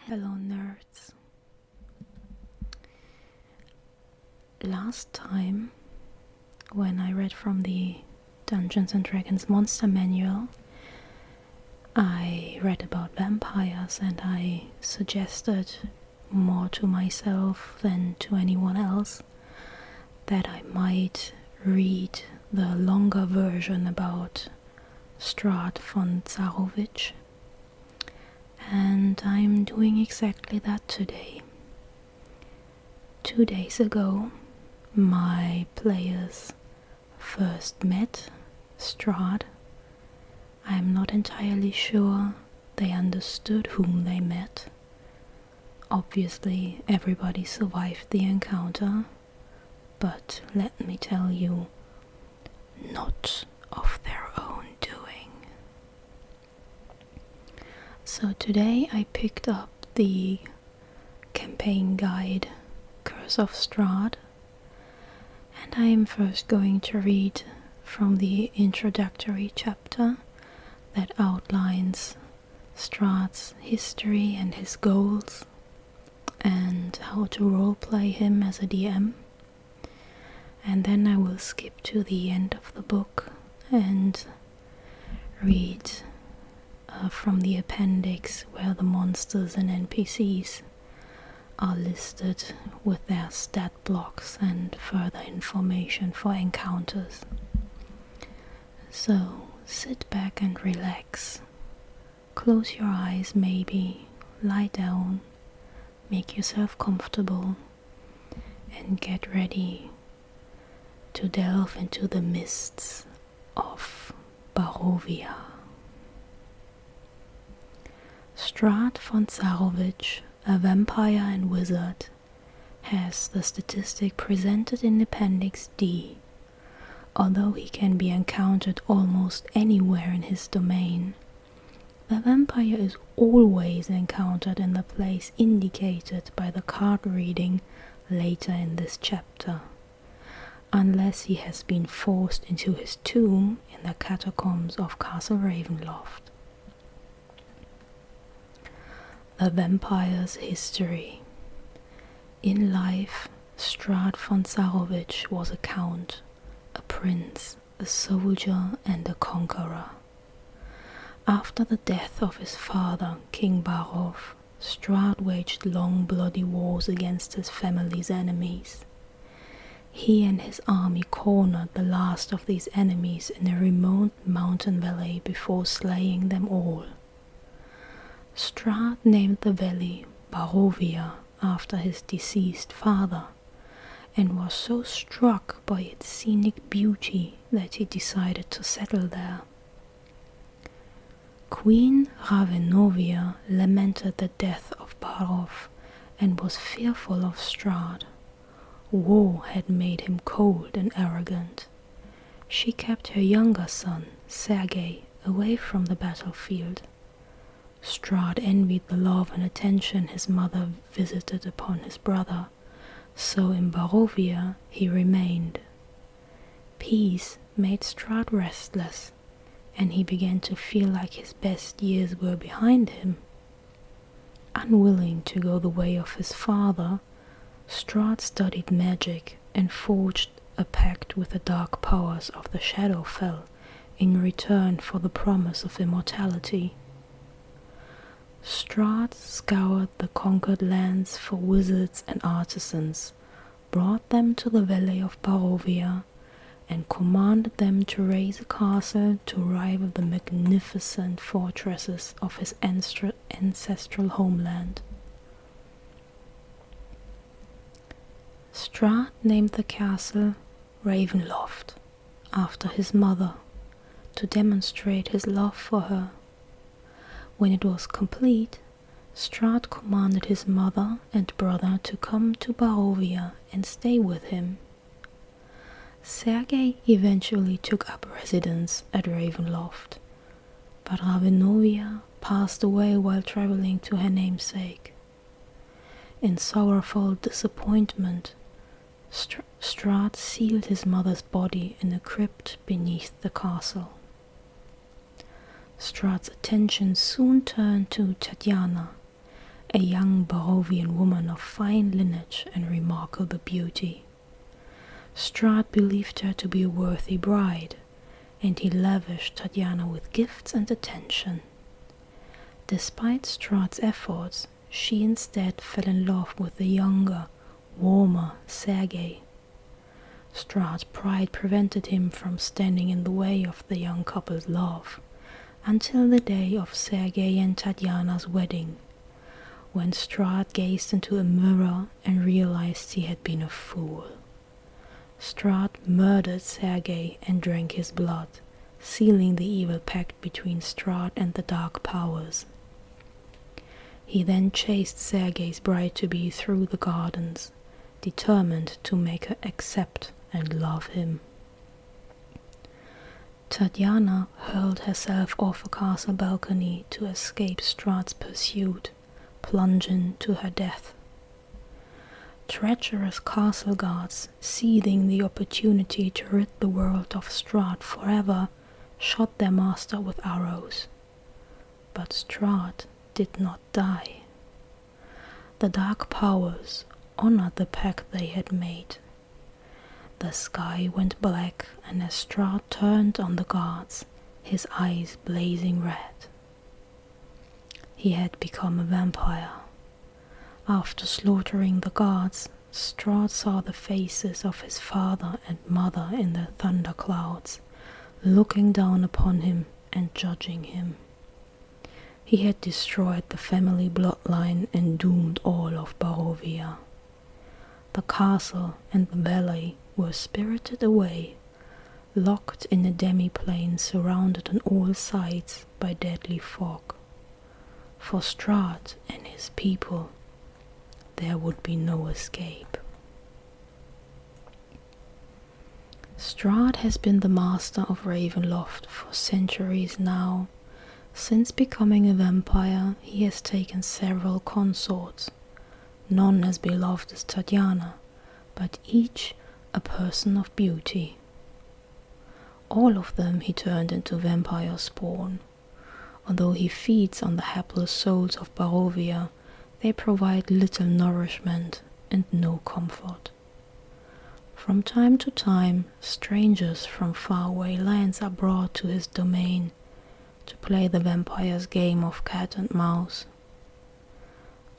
Hello nerds. Last time, when I read from the Dungeons & Dragons Monster Manual, I read about vampires and I suggested more to myself than to anyone else that I might read the longer version about Strahd von Zarovich. And I'm doing exactly that today. 2 days ago, my players first met Strahd. I'm not entirely sure they understood whom they met. Obviously, everybody survived the encounter, but let me tell you, not of their own doing. So today I picked up the campaign guide Curse of Strahd, and I am first going to read from the introductory chapter that outlines Strahd's history and his goals and how to roleplay him as a DM. And then I will skip to the end of the book and read from the appendix where the monsters and NPCs are listed with their stat blocks and further information for encounters. So sit back and relax. Close your eyes maybe, lie down, make yourself comfortable, and get ready to delve into the mists of Barovia. Strahd von Zarovich, a vampire and wizard, has the statistic presented in Appendix D. Although he can be encountered almost anywhere in his domain, the vampire is always encountered in the place indicated by the card reading later in this chapter, unless he has been forced into his tomb in the catacombs of Castle Ravenloft. The vampire's history. In life, Strahd von Zarovich was a count, a prince, a soldier, and a conqueror. After the death of his father, King Barov, Strahd waged long bloody wars against his family's enemies. He and his army cornered the last of these enemies in a remote mountain valley before slaying them all. Strahd named the valley Barovia after his deceased father, and was so struck by its scenic beauty that he decided to settle there. Queen Ravenovia lamented the death of Barov and was fearful of Strahd. War had made him cold and arrogant. She kept her younger son, Sergei, away from the battlefield. Strahd envied the love and attention his mother visited upon his brother, so in Barovia he remained. Peace made Strahd restless, and he began to feel like his best years were behind him. Unwilling to go the way of his father, Strahd studied magic and forged a pact with the dark powers of the Shadowfell in return for the promise of immortality. Strahd scoured the conquered lands for wizards and artisans, brought them to the valley of Barovia, and commanded them to raise a castle to rival the magnificent fortresses of his ancestral homeland. Strahd named the castle Ravenloft, after his mother, to demonstrate his love for her. When it was complete, Strahd commanded his mother and brother to come to Barovia and stay with him. Sergei eventually took up residence at Ravenloft, but Ravenovia passed away while traveling to her namesake. In sorrowful disappointment, Strahd sealed his mother's body in a crypt beneath the castle. Strahd's attention soon turned to Tatiana, a young Barovian woman of fine lineage and remarkable beauty. Strahd believed her to be a worthy bride, and he lavished Tatiana with gifts and attention. Despite Strahd's efforts, she instead fell in love with the younger, warmer Sergei. Strahd's pride prevented him from standing in the way of the young couple's love, until the day of Sergei and Tatiana's wedding, when Strahd gazed into a mirror and realized he had been a fool. Strahd murdered Sergei and drank his blood, sealing the evil pact between Strahd and the dark powers. He then chased Sergei's bride-to-be through the gardens, determined to make her accept and love him. Tatiana hurled herself off a castle balcony to escape Strahd's pursuit, plunging to her death. Treacherous castle guards, seizing the opportunity to rid the world of Strahd forever, shot their master with arrows. But Strahd did not die. The dark powers honored the pact they had made. The sky went black, and as Strahd turned on the guards, his eyes blazing red. He had become a vampire. After slaughtering the guards, Strahd saw the faces of his father and mother in the thunderclouds, looking down upon him and judging him. He had destroyed the family bloodline and doomed all of Barovia. The castle and the valley were spirited away, locked in a demi-plane surrounded on all sides by deadly fog. For Strahd and his people, there would be no escape. Strahd has been the master of Ravenloft for centuries now. Since becoming a vampire, he has taken several consorts, none as beloved as Tatiana, but each a person of beauty. All of them he turned into vampire spawn. Although he feeds on the hapless souls of Barovia, they provide little nourishment and no comfort. From time to time, strangers from faraway lands are brought to his domain to play the vampire's game of cat and mouse.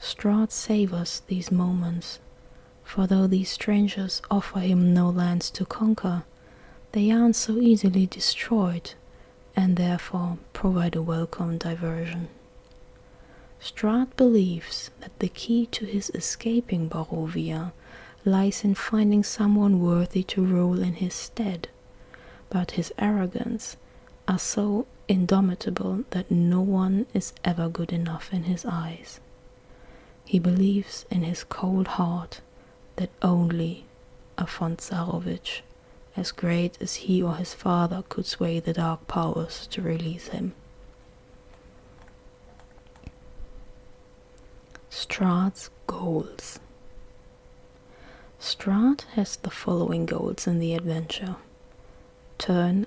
Strahd savors these moments, for though these strangers offer him no lands to conquer, they aren't so easily destroyed, and therefore provide a welcome diversion. Strahd believes that the key to his escaping Barovia lies in finding someone worthy to rule in his stead, but his arrogance are so indomitable that no one is ever good enough in his eyes. He believes in his cold heart that only a von Zarovich, as great as he or his father, could sway the dark powers to release him. Strahd's goals. Strahd has the following goals in the adventure. Turn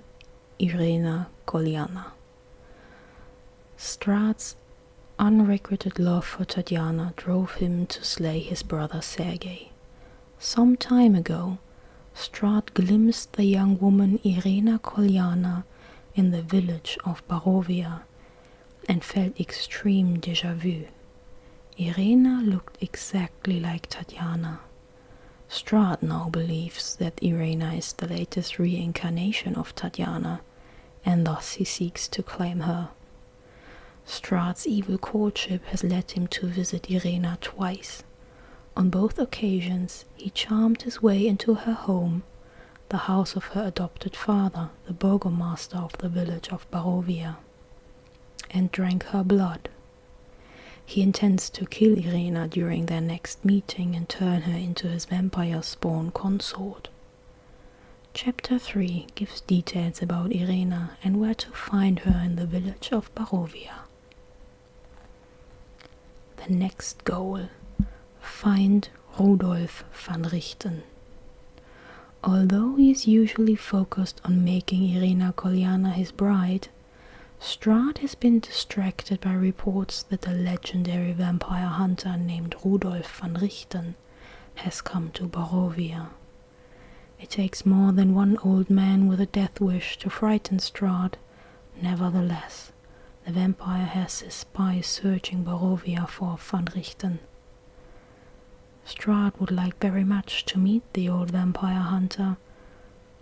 Irina Kolyana. Strahd's unrequited love for Tatiana drove him to slay his brother Sergei. Some time ago, Strahd glimpsed the young woman Irina Kolyana in the village of Barovia and felt extreme déjà vu. Irina looked exactly like Tatiana. Strahd now believes that Irina is the latest reincarnation of Tatiana, and thus he seeks to claim her. Strahd's evil courtship has led him to visit Irina twice. On both occasions, he charmed his way into her home, the house of her adopted father, the burgomaster of the village of Barovia, and drank her blood. He intends to kill Irina during their next meeting and turn her into his vampire spawn consort. Chapter 3 gives details about Irina and where to find her in the village of Barovia. The next goal: find Rudolf van Richten. Although he is usually focused on making Irina Kolyana his bride, Strahd has been distracted by reports that a legendary vampire hunter named Rudolf van Richten has come to Barovia. It takes more than one old man with a death wish to frighten Strahd. Nevertheless, the vampire has his spies searching Barovia for van Richten. Strahd would like very much to meet the old vampire hunter,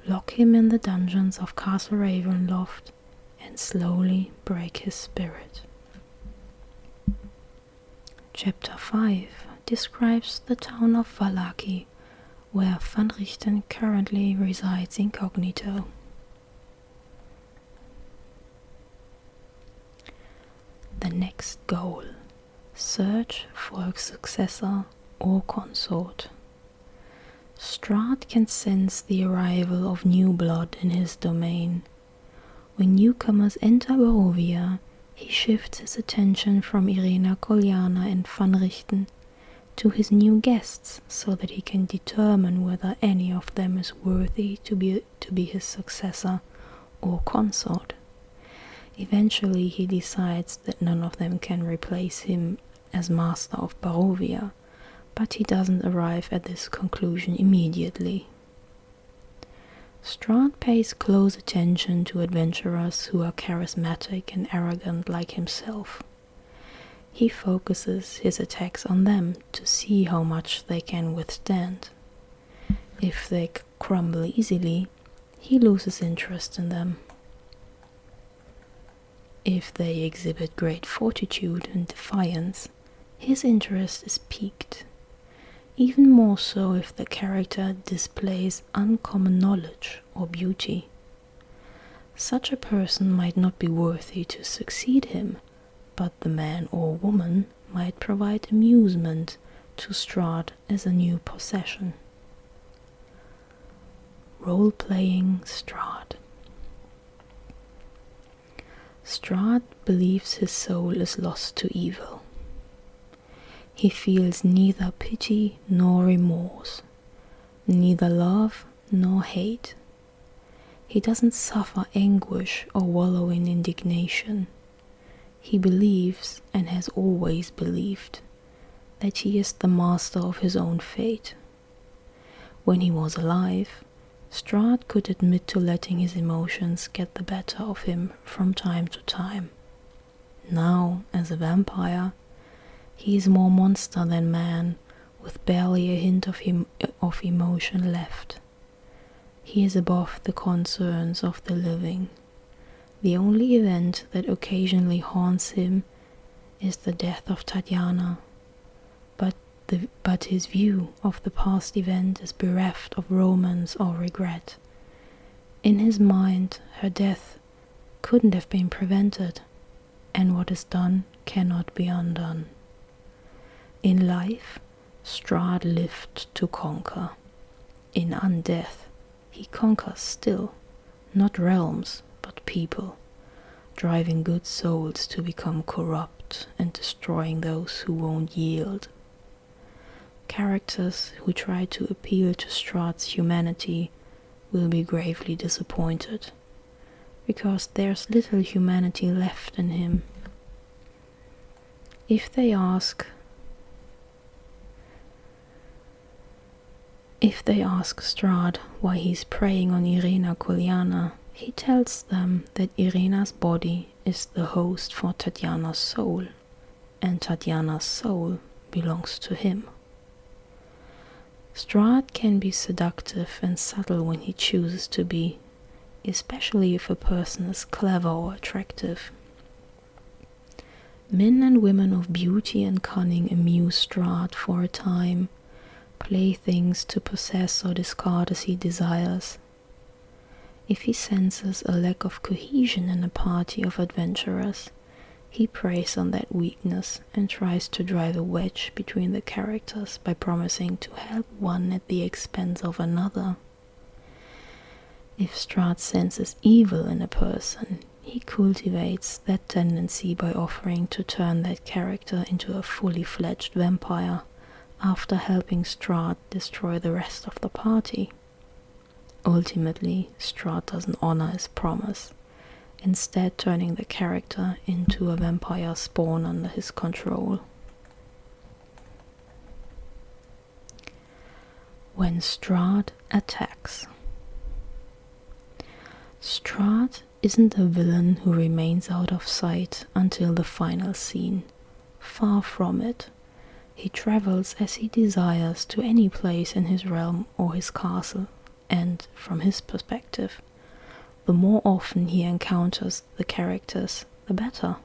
lock him in the dungeons of Castle Ravenloft, and slowly break his spirit. Chapter 5 describes the town of Vallaki, where Van Richten currently resides incognito. The next goal: search for a successor or consort. Strahd can sense the arrival of new blood in his domain. When newcomers enter Barovia, he shifts his attention from Irina Kolyana and Van Richten to his new guests so that he can determine whether any of them is worthy to be his successor or consort. Eventually he decides that none of them can replace him as master of Barovia, but he doesn't arrive at this conclusion immediately. Strahd pays close attention to adventurers who are charismatic and arrogant like himself. He focuses his attacks on them to see how much they can withstand. If they crumble easily, he loses interest in them. If they exhibit great fortitude and defiance, his interest is piqued. Even more so if the character displays uncommon knowledge or beauty. Such a person might not be worthy to succeed him, but the man or woman might provide amusement to Strahd as a new possession. Role-playing Strahd. Strahd believes his soul is lost to evil. He feels neither pity nor remorse, neither love nor hate. He doesn't suffer anguish or wallow in indignation. He believes, and has always believed, that he is the master of his own fate. When he was alive, Strahd could admit to letting his emotions get the better of him from time to time. Now, as a vampire, he is more monster than man, with barely a hint of emotion left. He is above the concerns of the living. The only event that occasionally haunts him is the death of Tatiana, but his view of the past event is bereft of romance or regret. In his mind, her death couldn't have been prevented, and what is done cannot be undone. In life, Strahd lived to conquer. In undeath, he conquers still, not realms, but people, driving good souls to become corrupt and destroying those who won't yield. Characters who try to appeal to Strahd's humanity will be gravely disappointed, because there's little humanity left in him. If they ask Strahd why he's preying on Irina Kolyana, he tells them that Irina's body is the host for Tatiana's soul, and Tatiana's soul belongs to him. Strahd can be seductive and subtle when he chooses to be, especially if a person is clever or attractive. Men and women of beauty and cunning amuse Strahd for a time, playthings to possess or discard as he desires. If he senses a lack of cohesion in a party of adventurers, he preys on that weakness and tries to drive a wedge between the characters by promising to help one at the expense of another. If Strahd senses evil in a person, he cultivates that tendency by offering to turn that character into a fully fledged vampire after helping Strahd destroy the rest of the party. Ultimately, Strahd doesn't honor his promise, instead turning the character into a vampire spawn under his control. When Strahd attacks. Strahd isn't a villain who remains out of sight until the final scene. Far from it. He travels as he desires to any place in his realm or his castle, and, from his perspective, the more often he encounters the characters, the better.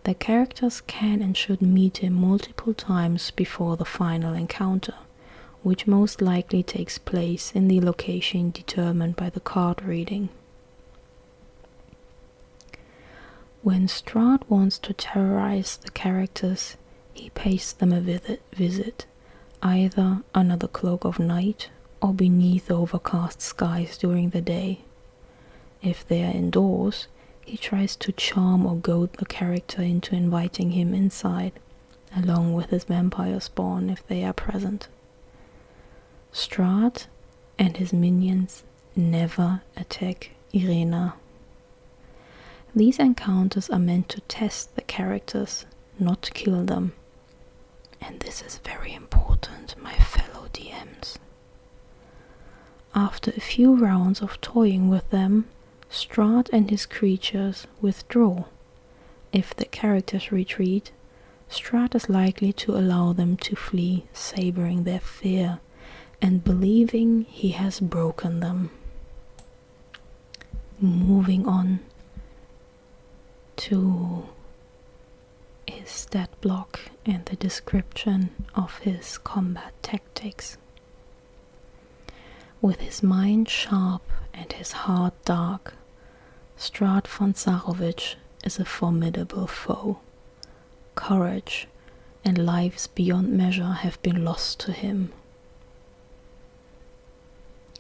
The characters can and should meet him multiple times before the final encounter, which most likely takes place in the location determined by the card reading. When Strahd wants to terrorize the characters, he pays them a visit, either under the cloak of night or beneath overcast skies during the day. If they are indoors, he tries to charm or goad the character into inviting him inside, along with his vampire spawn if they are present. Strahd and his minions never attack Irena. These encounters are meant to test the characters, not to kill them. And this is very important, my fellow DMs. After a few rounds of toying with them, Strahd and his creatures withdraw. If the characters retreat, Strahd is likely to allow them to flee, savoring their fear and believing he has broken them. Moving on to his stat block and the description of his combat tactics. With his mind sharp and his heart dark, Strahd von Zarovich is a formidable foe. Courage and lives beyond measure have been lost to him.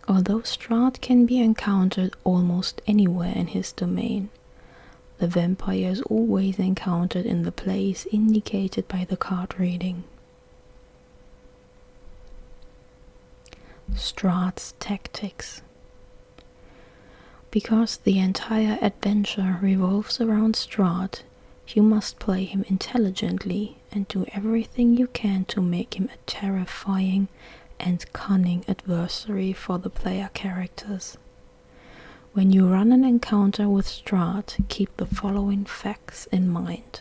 Although Strahd can be encountered almost anywhere in his domain, the vampire is always encountered in the place indicated by the card reading. Strahd's tactics. Because the entire adventure revolves around Strahd, you must play him intelligently and do everything you can to make him a terrifying and cunning adversary for the player characters. When you run an encounter with Strahd, keep the following facts in mind.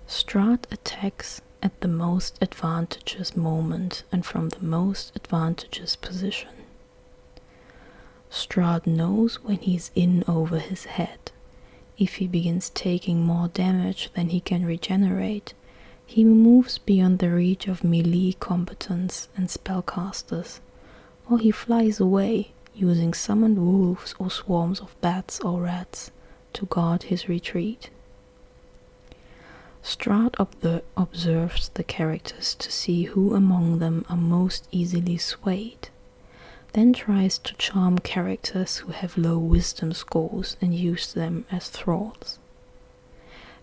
Strahd attacks at the most advantageous moment and from the most advantageous position. Strahd knows when he's in over his head. If he begins taking more damage than he can regenerate, he moves beyond the reach of melee combatants and spellcasters, or he flies away, using summoned wolves or swarms of bats or rats to guard his retreat. Strahd observes the characters to see who among them are most easily swayed, then tries to charm characters who have low wisdom scores and use them as thralls.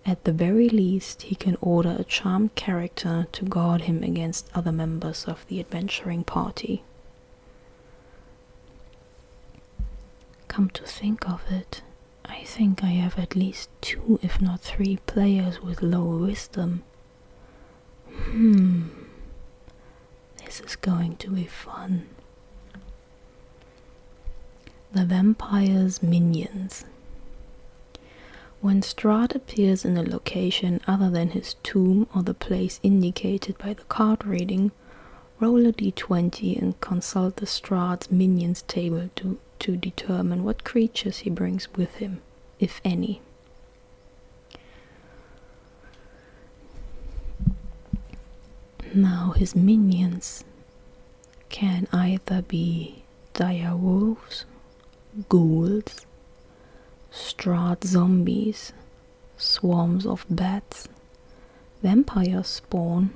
At the very least, he can order a charmed character to guard him against other members of the adventuring party. Come to think of it, I think I have at least 2 if not 3 players with low wisdom. This is going to be fun. The vampire's minions. When Strahd appears in a location other than his tomb or the place indicated by the card reading, roll a d20 and consult the Strahd's minions table to determine what creatures he brings with him, if any. Now his minions can either be dire wolves, ghouls, Strahd zombies, swarms of bats, vampire spawn,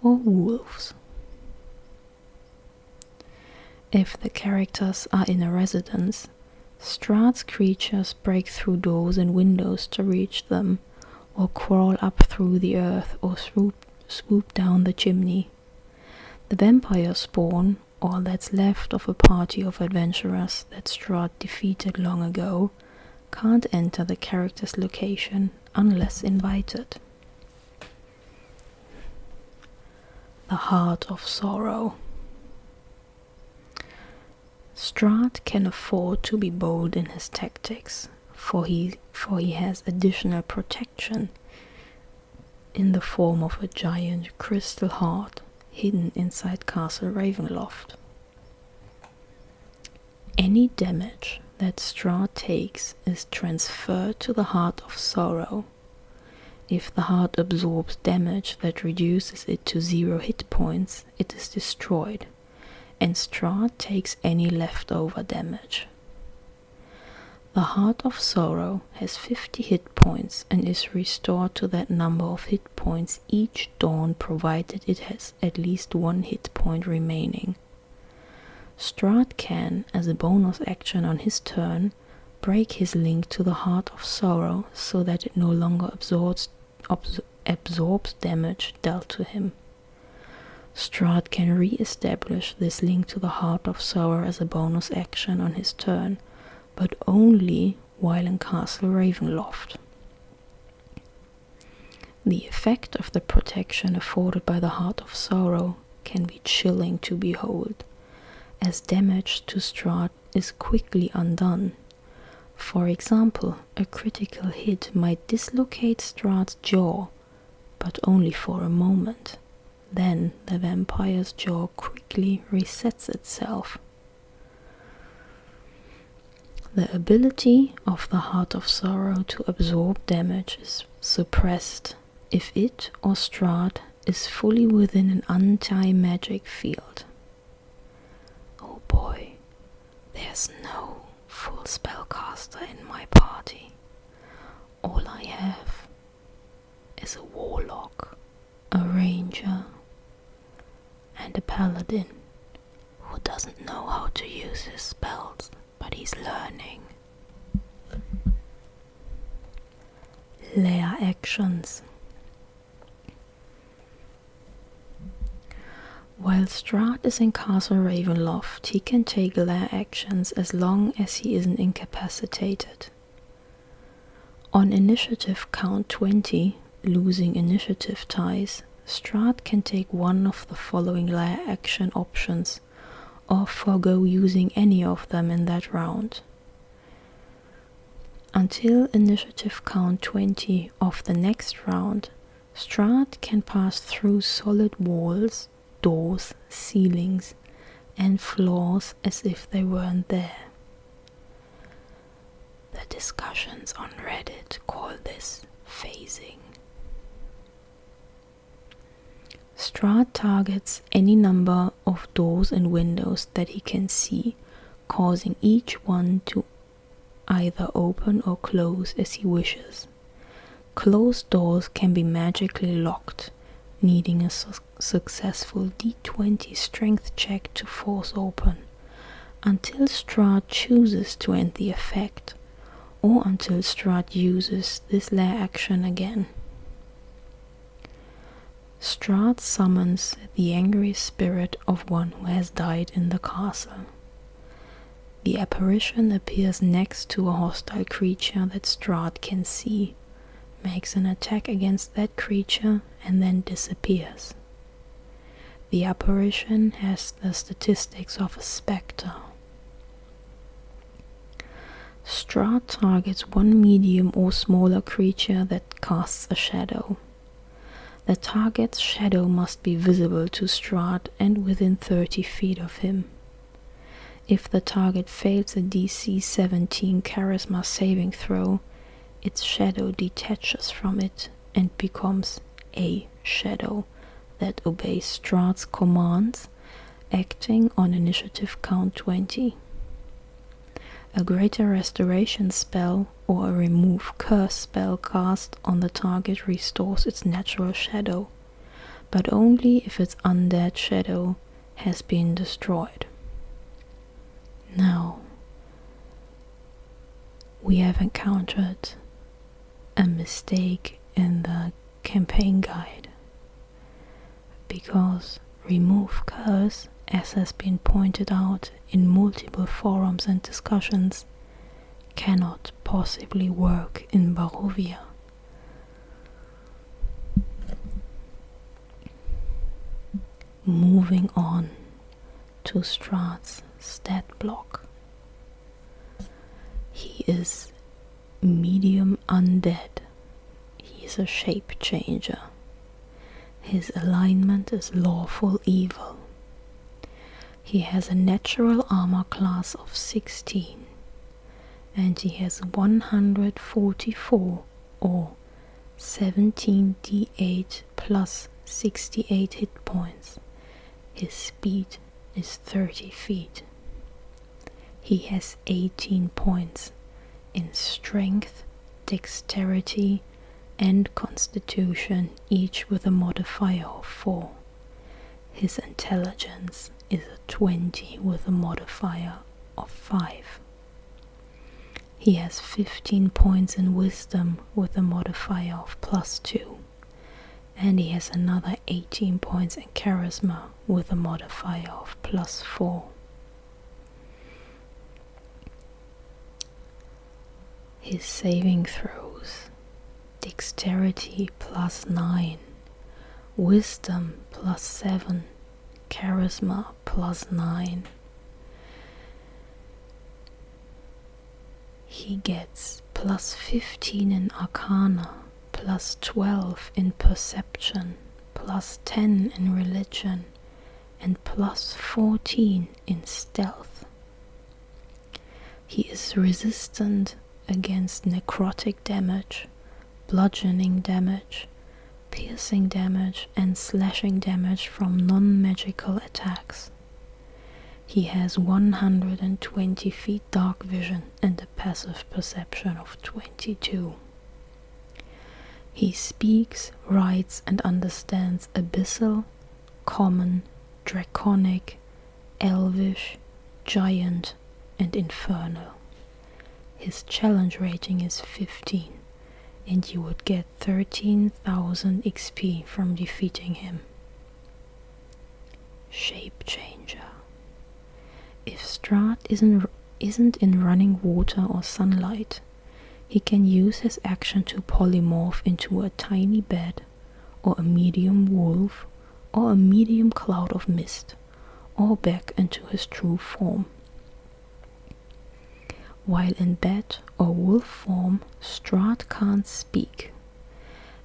or wolves. If the characters are in a residence, Strahd's creatures break through doors and windows to reach them, or crawl up through the earth or swoop down the chimney. The vampire spawn, all that's left of a party of adventurers that Strahd defeated long ago, can't enter the character's location unless invited. The Heart of Sorrow. Strahd can afford to be bold in his tactics, for he has additional protection in the form of a giant crystal heart hidden inside Castle Ravenloft. Any damage that Strahd takes is transferred to the Heart of Sorrow. If the heart absorbs damage that reduces it to 0 hit points, it is destroyed, and Strahd takes any leftover damage. The Heart of Sorrow has 50 hit points and is restored to that number of hit points each dawn, provided it has at least 1 hit point remaining. Strahd can, as a bonus action on his turn, break his link to the Heart of Sorrow so that it no longer absorbs damage dealt to him. Strahd can re-establish this link to the Heart of Sorrow as a bonus action on his turn, but only while in Castle Ravenloft. The effect of the protection afforded by the Heart of Sorrow can be chilling to behold, as damage to Strahd is quickly undone. For example, a critical hit might dislocate Strahd's jaw, but only for a moment. Then the vampire's jaw quickly resets itself. The ability of the Heart of Sorrow to absorb damage is suppressed if it or Strahd is fully within an anti-magic field. Oh boy, there's no full spellcaster in my party. All I have is a warlock, a ranger, and a paladin who doesn't know how to use his spells, but he's learning. Lair actions. While Strahd is in Castle Ravenloft, he can take lair actions as long as he isn't incapacitated. On initiative count 20, losing initiative ties, Strahd can take one of the following lair action options, or forego using any of them in that round. Until initiative count 20 of the next round, Strahd can pass through solid walls, doors, ceilings, and floors as if they weren't there. The discussions on Reddit call this phasing. Strahd targets any number of doors and windows that he can see, causing each one to either open or close as he wishes. Closed doors can be magically locked, needing a successful D20 strength check to force open, until Strahd chooses to end the effect, or until Strahd uses this lair action again. Strahd summons the angry spirit of one who has died in the castle. The apparition appears next to a hostile creature that Strahd can see, makes an attack against that creature, and then disappears. The apparition has the statistics of a spectre. Strahd targets one medium or smaller creature that casts a shadow. The target's shadow must be visible to Strahd and within 30 feet of him. If the target fails a DC 17 Charisma saving throw, its shadow detaches from it and becomes a shadow that obeys Strahd's commands, acting on initiative count 20. A greater restoration spell or a remove curse spell cast on the target restores its natural shadow, but only if its undead shadow has been destroyed. Now, we have encountered a mistake in the campaign guide, because remove curse as has been pointed out in multiple forums and discussions, cannot possibly work in Barovia. Moving on to Strahd's stat block. He is medium undead. He is a shape changer. His alignment is lawful evil. He has a natural armor class of 16, and he has 144 or 17d8 plus 68 hit points. His speed is 30 feet. He has 18 points in strength, dexterity, and constitution, each with a modifier of 4. His intelligence is a 20 with a modifier of 5. He has 15 points in wisdom with a modifier of +2. And he has another 18 points in charisma with a modifier of +4. His saving throws: dexterity +9, wisdom +7, charisma +9. He gets +15 in arcana, +12 in perception, +10 in religion, and +14 in stealth. He is resistant against necrotic damage, bludgeoning damage, piercing damage, and slashing damage from non-magical attacks. He has 120 feet dark vision and a passive perception of 22. He speaks, writes, and understands Abyssal, Common, Draconic, Elvish, Giant, and Infernal. His challenge rating is 15, and you would get 13,000 XP from defeating him. Shape Changer. If Strahd isn't in running water or sunlight, he can use his action to polymorph into a tiny bat, or a medium wolf, or a medium cloud of mist, or back into his true form. While in bat or wolf form, Strahd can't speak.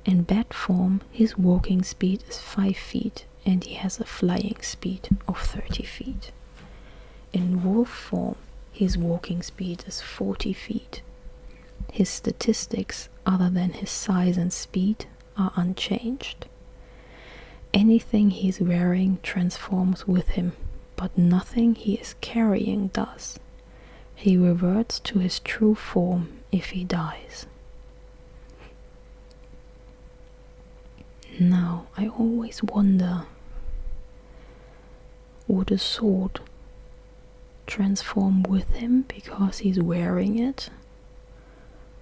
In bat form, his walking speed is 5 feet, and he has a flying speed of 30 feet. In wolf form, his walking speed is 40 feet. His statistics, other than his size and speed, are unchanged. Anything he's wearing transforms with him, but nothing he is carrying does. He reverts to his true form if he dies. Now, I always wonder, would a sword transform with him because he's wearing it?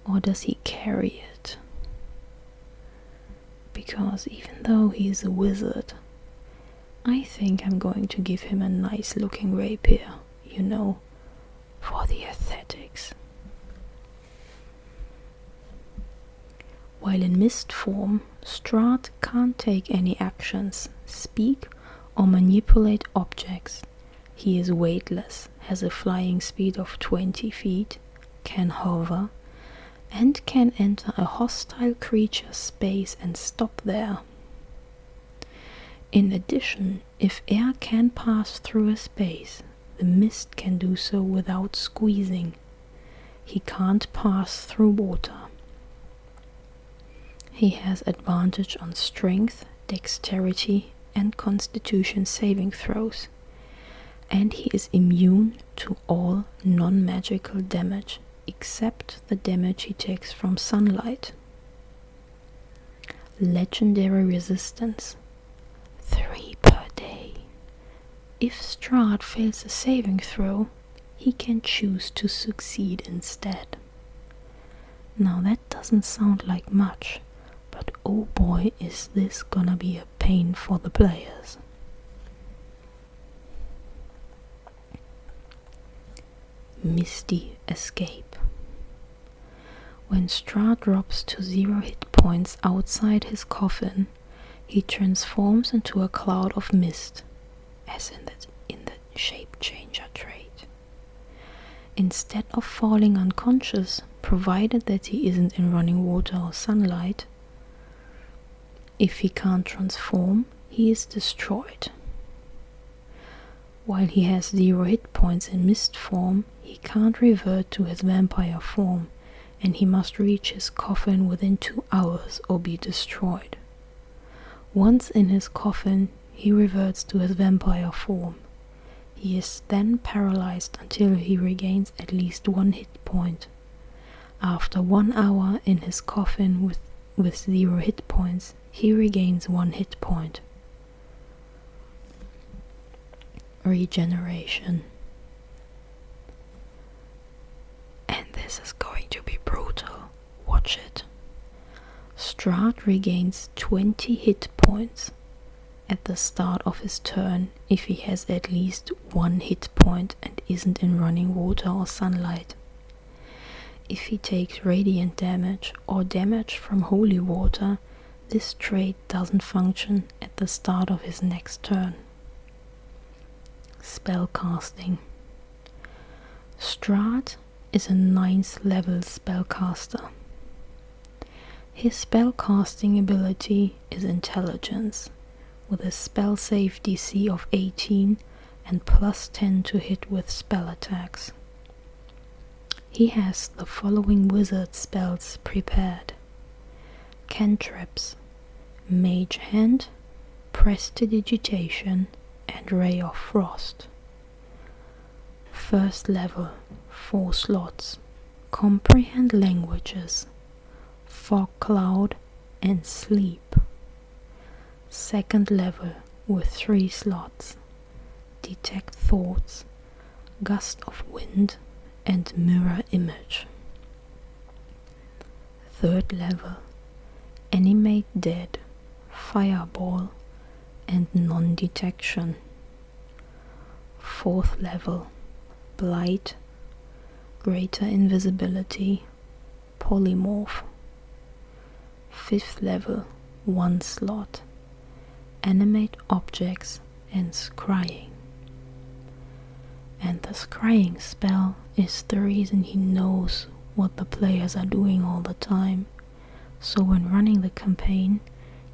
Or does he carry it? Because even though he's a wizard, I think I'm going to give him a nice looking rapier, you know, for the aesthetics. While in mist form, Strahd can't take any actions, speak, or manipulate objects. He is weightless, has a flying speed of 20 feet, can hover, and can enter a hostile creature's space and stop there. In addition, if air can pass through a space, the mist can do so without squeezing. He can't pass through water. He has advantage on strength, dexterity, and constitution saving throws, and he is immune to all non-magical damage except the damage he takes from sunlight. Legendary resistance, 3 per day. If Strahd fails a saving throw, he can choose to succeed instead. Now that doesn't sound like much, but oh boy, is this gonna be a pain for the players. Misty Escape. When Strahd drops to 0 hit points outside his coffin, he transforms into a cloud of mist, as in the shape changer trait. Instead of falling unconscious, provided that he isn't in running water or sunlight, if he can't transform, he is destroyed. While he has 0 hit points in mist form, he can't revert to his vampire form, and he must reach his coffin within 2 hours or be destroyed. Once in his coffin, he reverts to his vampire form. He is then paralyzed until he regains at least 1 hit point. After 1 hour in his coffin with 0 hit points, he regains 1 hit point. Regeneration. And this is going to be brutal. Watch it. Strahd regains 20 hit points at the start of his turn if he has at least 1 hit point and isn't in running water or sunlight. If he takes radiant damage or damage from holy water, this trait doesn't function at the start of his next turn. Spellcasting. Strahd is a 9th level spellcaster. His spellcasting ability is Intelligence, with a spell save DC of 18 and plus 10 to hit with spell attacks. He has the following wizard spells prepared: Cantrips, Mage Hand, Prestidigitation, and Ray of Frost. First level, 4 slots: Comprehend Languages, Fog Cloud, and Sleep. Second level with 3 slots: Detect Thoughts, Gust of Wind, and Mirror Image. Third level, Animate Dead, Fireball, and Non-Detection. Fourth level, Blight, Greater Invisibility, Polymorph. Fifth level, 1 slot, Animate Objects and Scrying. And the scrying spell is the reason he knows what the players are doing all the time. So when running the campaign,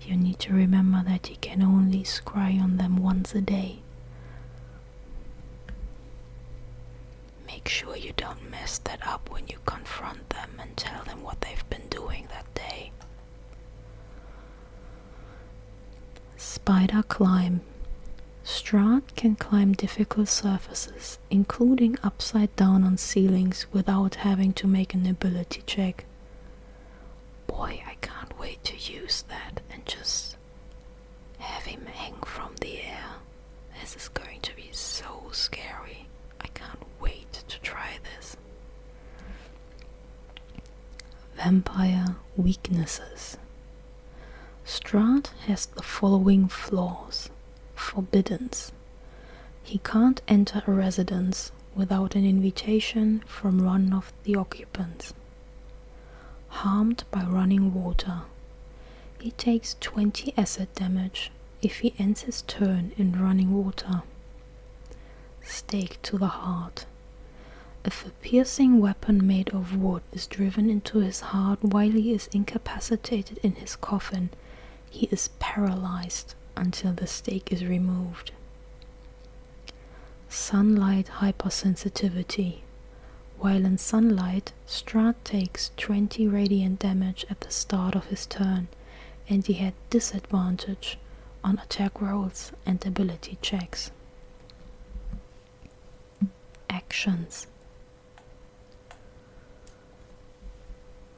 you need to remember that he can only scry on them once a day. Make sure you don't mess that up when you confront them and tell them what they've been doing that day. Spider Climb. Strahd can climb difficult surfaces, including upside down on ceilings, without having to make an ability check. Boy, I can't wait to use that and just have him hang from the air. This is going to be so scary. I can't wait to try this. Vampire weaknesses. Strahd has the following flaws. Forbiddance. He can't enter a residence without an invitation from one of the occupants. Harmed by running water. He takes 20 acid damage if he ends his turn in running water. Stake to the heart. If a piercing weapon made of wood is driven into his heart while he is incapacitated in his coffin, he is paralyzed until the stake is removed. Sunlight hypersensitivity. While in sunlight, Strahd takes 20 radiant damage at the start of his turn, and he had disadvantage on attack rolls and ability checks. Actions.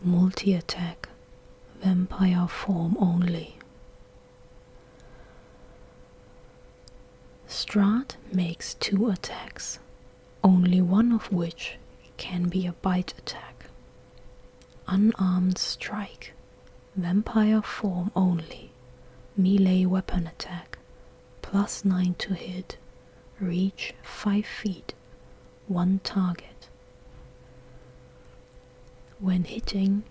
Multi-attack. Vampire form only. Strahd makes 2 attacks, only one of which can be a bite attack. Unarmed Strike, Vampire form only, melee weapon attack, +9 to hit, reach 5 feet, 1 target, When hitting,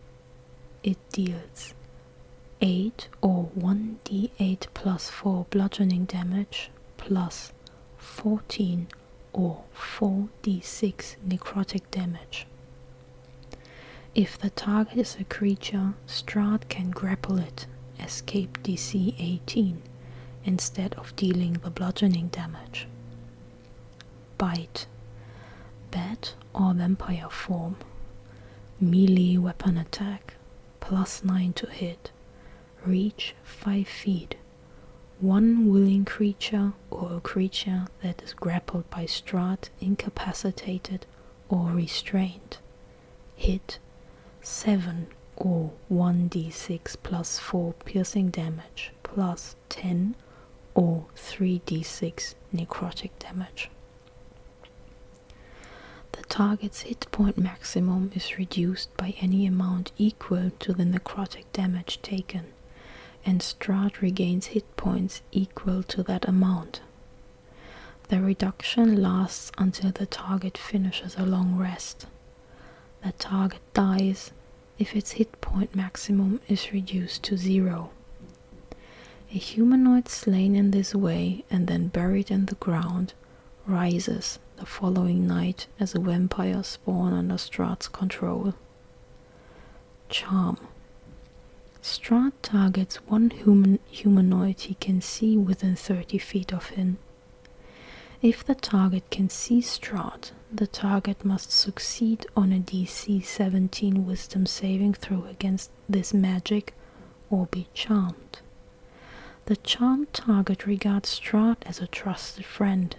it deals 8 or 1d8 plus 4 bludgeoning damage plus 14 or 4d6 necrotic damage. If the target is a creature, Strahd can grapple it, escape DC 18, instead of dealing the bludgeoning damage. Bite. Bat or vampire form. Melee weapon attack. +9 to hit. Reach 5 feet. One willing creature or a creature that is grappled by Strahd, incapacitated or restrained. Hit 7 or 1d6 plus 4 piercing damage plus 10 or 3d6 necrotic damage. The target's hit point maximum is reduced by any amount equal to the necrotic damage taken, and Strahd regains hit points equal to that amount. The reduction lasts until the target finishes a long rest. The target dies if its hit point maximum is reduced to 0. A humanoid slain in this way and then buried in the ground rises the following night as a vampire spawn under Strahd's control. Charm. Strahd targets one humanoid he can see within 30 feet of him. If the target can see Strahd, the target must succeed on a DC 17 wisdom saving throw against this magic or be charmed. The charmed target regards Strahd as a trusted friend,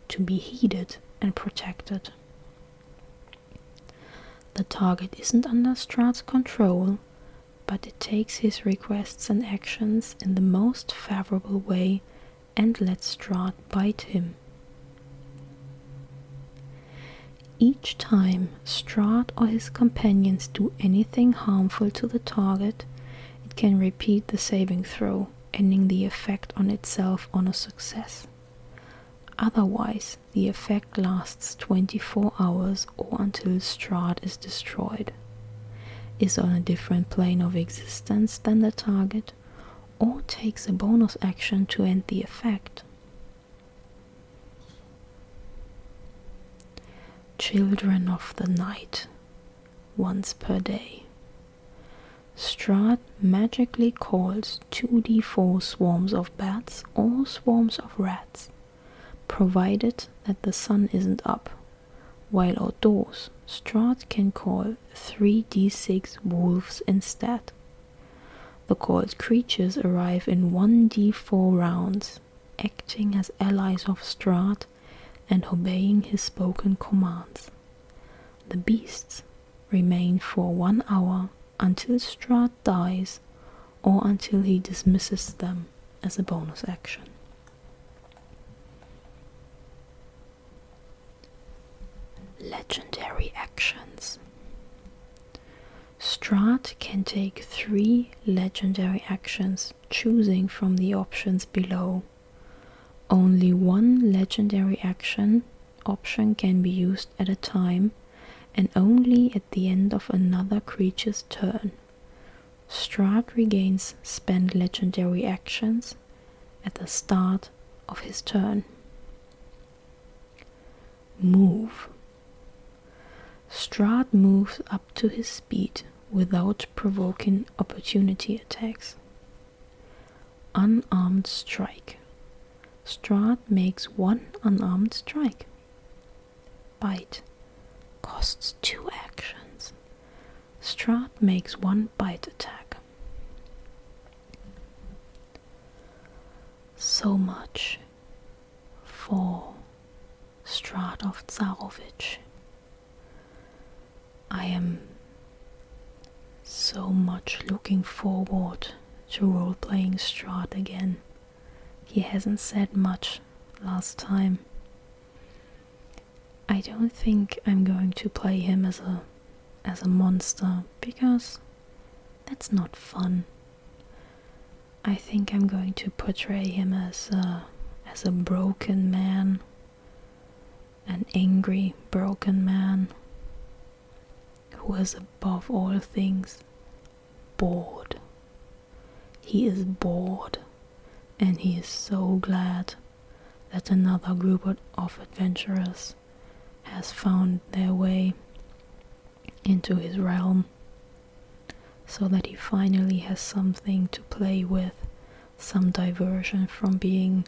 to be heeded and protected. The target isn't under Strahd's control, but it takes his requests and actions in the most favorable way and lets Strahd bite him. Each time Strahd or his companions do anything harmful to the target, it can repeat the saving throw, ending the effect on itself on a success. Otherwise, the effect lasts 24 hours or until Strahd is destroyed, is on a different plane of existence than the target, or takes a bonus action to end the effect. Children of the Night, once per day. Strahd magically calls 2d4 swarms of bats or swarms of rats, provided that the sun isn't up. While outdoors, Strahd can call 3d6 wolves instead. The called creatures arrive in 1d4 rounds, acting as allies of Strahd and obeying his spoken commands. The beasts remain for 1 hour until Strahd dies or until he dismisses them as a bonus action. Legendary actions. Strahd can take 3 legendary actions, choosing from the options below. Only 1 legendary action option can be used at a time, and only at the end of another creature's turn. Strahd regains spent legendary actions at the start of his turn. Move. Strahd moves up to his speed without provoking opportunity attacks. Unarmed strike. Strahd makes 1 unarmed strike. Bite. Costs 2 actions. Strahd makes 1 bite attack. So much for Strahd of Zarovich. I am so much looking forward to role-playing Strahd again. He hasn't said much last time. I don't think I'm going to play him as a monster, because that's not fun. I think I'm going to portray him as a broken man, an angry broken man. who is above all things bored. He is bored, and he is so glad that another group of adventurers has found their way into his realm, so that he finally has something to play with, some diversion from being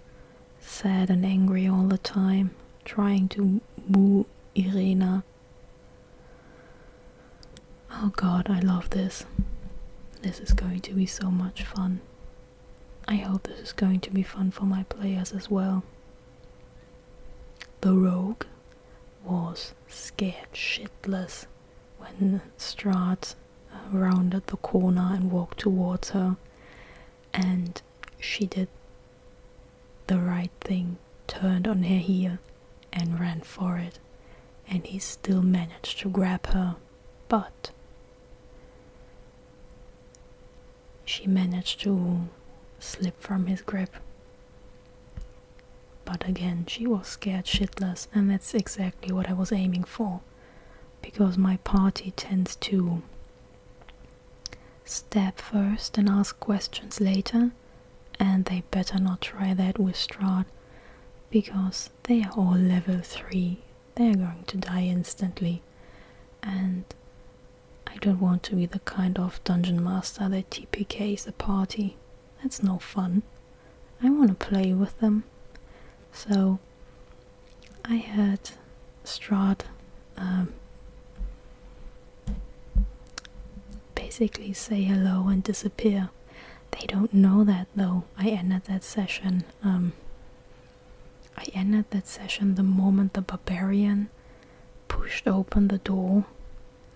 sad and angry all the time, trying to woo Irena. Oh god, I love this. This is going to be so much fun. I hope this is going to be fun for my players as well. The rogue was scared shitless when Strahd rounded the corner and walked towards her, and she did the right thing, turned on her heel and ran for it, and he still managed to grab her, but she managed to slip from his grip. But again, she was scared shitless, and that's exactly what I was aiming for, because my party tends to stab first and ask questions later, and they better not try that with Strahd, because they are all level 3, they're going to die instantly, and I don't want to be the kind of dungeon master that TPKs a party. That's no fun. I want to play with them. So I had Strahd basically say hello and disappear. They don't know that though. I ended that session the moment the barbarian pushed open the door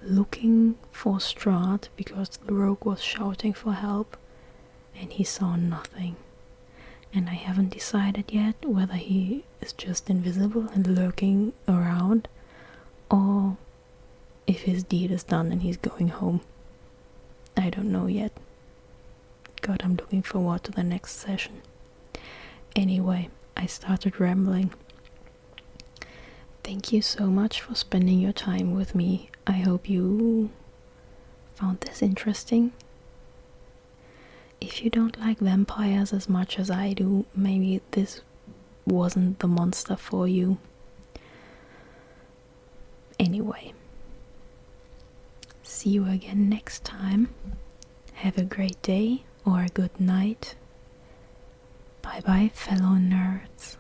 looking for Strahd, because the rogue was shouting for help and he saw nothing. And I haven't decided yet whether he is just invisible and lurking around, or if his deed is done and he's going home. I don't know yet. God, I'm looking forward to the next session. Anyway, I started rambling. Thank you so much for spending your time with me. I hope you found this interesting. If you don't like vampires as much as I do, maybe this wasn't the monster for you. Anyway, see you again next time. Have a great day or a good night. Bye bye, fellow nerds.